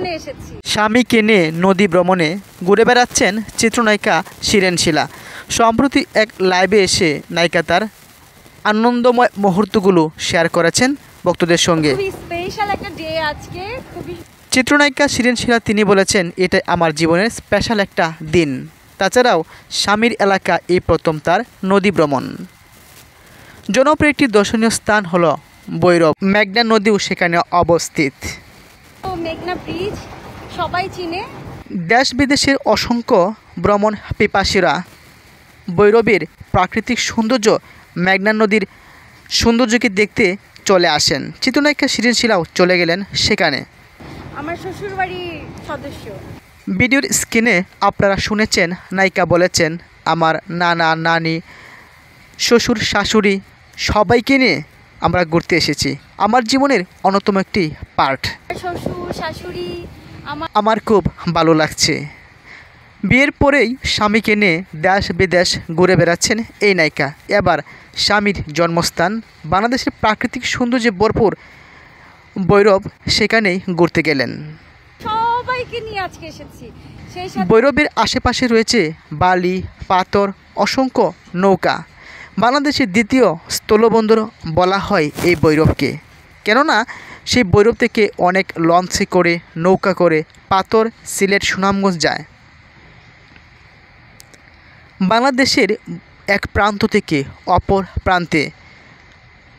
ভ্রমণে এসেছি। স্বামীকে নিয়ে নদী ভ্রমণে ঘুরে বেড়াচ্ছেন চিত্রনায়িকা সৃজনশীলা। সম্প্রতি এক লাইভে এসে নায়িকা তার আনন্দময় মুহূর্তগুলো শেয়ার করেছেন ভক্তদের সঙ্গে। খুবই স্পেশাল একটা ডে আজকে। চিত্রনায়িকা সৃজনশীলা তিনি বলেছেন, এটা আমার জীবনের স্পেশাল একটা দিন। তাছাড়াও স্বামীর এলাকা এই প্রথম তার নদী ভ্রমণ। জনপ্রিয় একটি দর্শনীয় স্থান হলো ভৈরব। মেঘনা নদীও সেখানে অবস্থিত। মেঘনা ব্রিজ সবাই চিনে। দেশ বিদেশের অসংখ্য ভ্রমণ পিপাসীরা ভৈরবের প্রাকৃতিক সৌন্দর্য, মেঘনা নদীর সৌন্দর্যকে দেখতে চলে আসেন। চিত্রনায়িকা সৃজনশীলাও চলে গেলেন সেখানে। আমার শ্বশুরবাড়ির সদস্য। ভিডিওর স্ক্রিনে আপনারা শুনেছেন নায়িকা বলেছেন, আমার নানা নানি শ্বশুর শাশুড়ি সবাইকে নিয়ে আমরা ঘুরতে এসেছি। আমার জীবনের অন্যতম একটি পার্ট। শ্বশুর শাশুড়ি আমার খুব ভালো লাগছে। বিয়ের পরেই স্বামীকে নিয়ে দেশ বিদেশ ঘুরে বেড়াচ্ছেন এই নায়িকা। এবার স্বামীর জন্মস্থান বাংলাদেশের প্রাকৃতিক সৌন্দর্যে ভরপুর ভৈরব, সেখানেই ঘুরতে গেলেন। সবাইকে নিয়ে আজকে এসেছি। ভৈরবের আশেপাশে রয়েছে বালি, পাথর, অসংখ্য নৌকা। বাংলাদেশের দ্বিতীয় স্থলবন্দর বলা হয় এই ভৈরবকে, কেননা সেই ভৈরব থেকে অনেক লঞ্চে করে, নৌকা করে পাথর সিলেট, সুনামগঞ্জ যায়। বাংলাদেশের এক প্রান্ত থেকে অপর প্রান্তে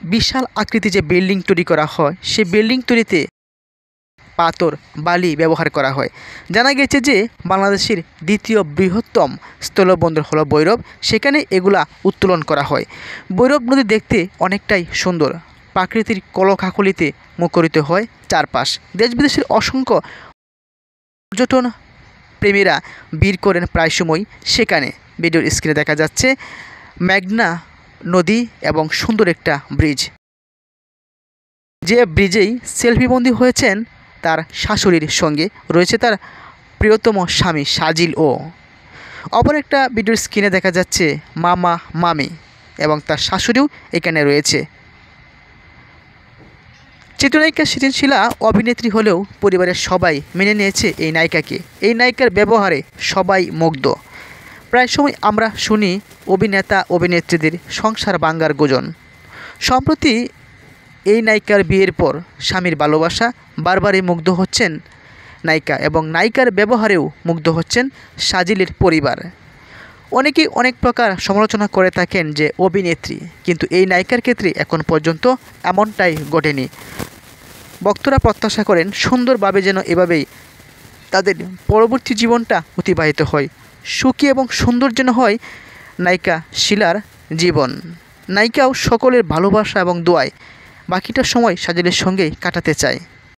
বিশাল আকৃতি যে বিল্ডিং তৈরি করা হয়, সেই বিল্ডিং তৈরিতে পাথর, বালি ব্যবহার করা হয়। জানা গেছে যে বাংলাদেশের দ্বিতীয় বৃহত্তম স্থলবন্দর হলো ভৈরব, সেখানে এগুলা উত্তোলন করা হয়। ভৈরব নদী দেখতে অনেকটাই সুন্দর, প্রাকৃতিক কলকাকলিতে মুখরিত হয় চারপাশ। দেশ বিদেশের অসংখ্য পর্যটন প্রেমীরা ভিড় করেন প্রায় সময় সেখানে। ভিডিওর স্ক্রিনে দেখা যাচ্ছে মেঘনা নদী এবং সুন্দর একটা ব্রিজ, যে ব্রিজেই সেলফিবন্দি হয়েছেন তার শাশুড়ির সঙ্গে, রয়েছে তার প্রিয়তম স্বামী সাজিল। ও অপর একটা ভিডিওর স্ক্রিনে দেখা যাচ্ছে মামা মামি এবং তার শাশুড়িও এখানে রয়েছে। চিত্রনায়িকা সৃজনশীলা অভিনেত্রী হলেও পরিবারের সবাই মেনে নিয়েছে এই নায়িকাকে। এই নায়িকার ব্যবহারে সবাই মুগ্ধ। প্রায় সময় আমরা শুনি অভিনেতা অভিনেত্রীদের সংসার ভাঙার গুঞ্জন। সম্প্রতি এই নায়িকার বিয়ের পর স্বামীর ভালোবাসা বারবারই মুগ্ধ হচ্ছেন নায়িকা, এবং নায়িকার ব্যবহারেও মুগ্ধ হচ্ছেন সাজিলের পরিবার। অনেকেই অনেক প্রকার সমালোচনা করে থাকেন যে অভিনেত্রী, কিন্তু এই নায়িকার ক্ষেত্রে এখন পর্যন্ত এমনটাই ঘটেনি। ভক্তরা প্রত্যাশা করেন সুন্দরভাবে যেন এভাবেই তাদের পরবর্তী জীবনটা অতিবাহিত হয়, সুখী এবং সুন্দর যেন হয় নায়িকা শিলার জীবন। নায়িকাও সকলের ভালোবাসা এবং দোয়ায় বাকিটা সময় সাজিলের সঙ্গেই কাটাতে চায়।